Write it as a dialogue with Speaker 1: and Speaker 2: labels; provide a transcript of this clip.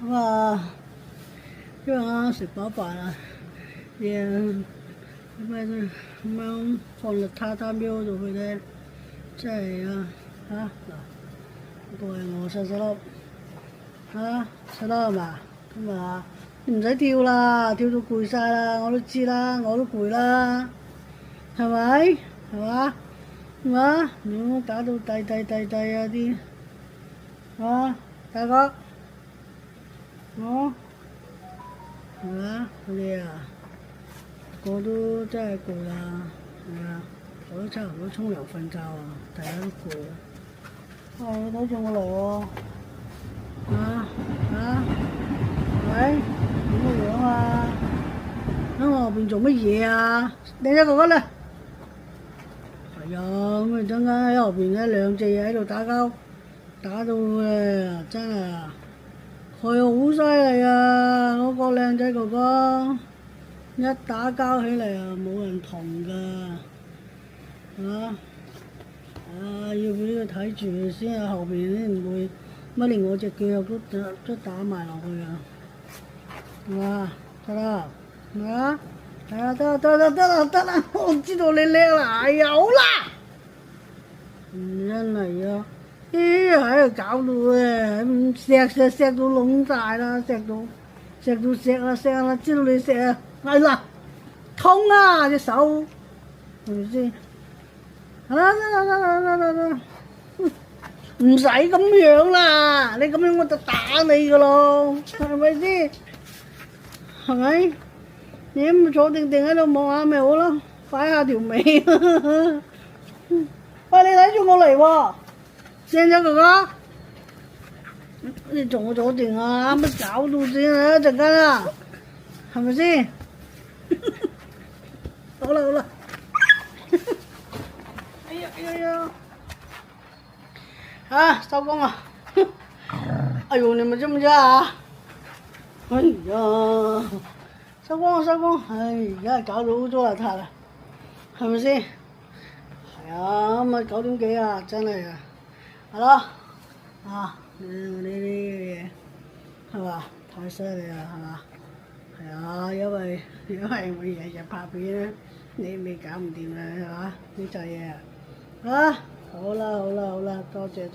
Speaker 1: 咁啊，因為啱啱食飽飯啦，嘢咁樣放落榻榻米嗰度去咧，真係啊嚇嗱，個係我細細粒嚇細粒係嘛？咁啊，你唔使跳啦，跳到攰晒啦，我都知啦，我都攰啦，係咪？係嘛？係嘛？你打到低啊啲啊，大哥，係嘛？佢哋啊，個都真係攰啦，係啊，我都差唔多沖涼瞓覺啊，大家都攰啊。你睇住我嚟喎，喂，點個樣啊？喺我後邊做乜嘢啊？你一個咧？係啊，咁啊陣間喺後邊咧兩隻嘢喺度打交，打到真係啊，佢好犀利啊！嗰個靚仔哥哥一打交起嚟啊，冇人同㗎，要俾佢睇住先啊，後邊咧唔會乜連我隻腳都打埋落去啊！係嘛？得啦，係嘛？係啊，得啦，我知道你叻啦，係啊，好啦，真係啊，喺度搞到錫到窿晒啦，錫啦，知道你錫啊，係啦，痛啊隻手，係咪先？得，唔使咁樣啦，你咁樣我就打你噶咯，係咪先？係咪？你咁坐定喺度望下咪好咯，擺下條尾。喂，你睇住我嚟喎，靚仔哥哥，你仲坐定啊？乜搞到先啊？一陣間啊，係咪先？好啦。哎呀！收工啊！哎呦，你們知唔知啊？哎呀，收工！而家搞到污糟邋遢啦，係咪先？係啊，咁啊9點幾啊，真係啊，係咯，呢啲嘢係嘛，太犀利啦，係嘛？係啊，因為我日日拍片咧，你未搞唔掂啊，係嘛？呢扎嘢啊，好啦，多謝。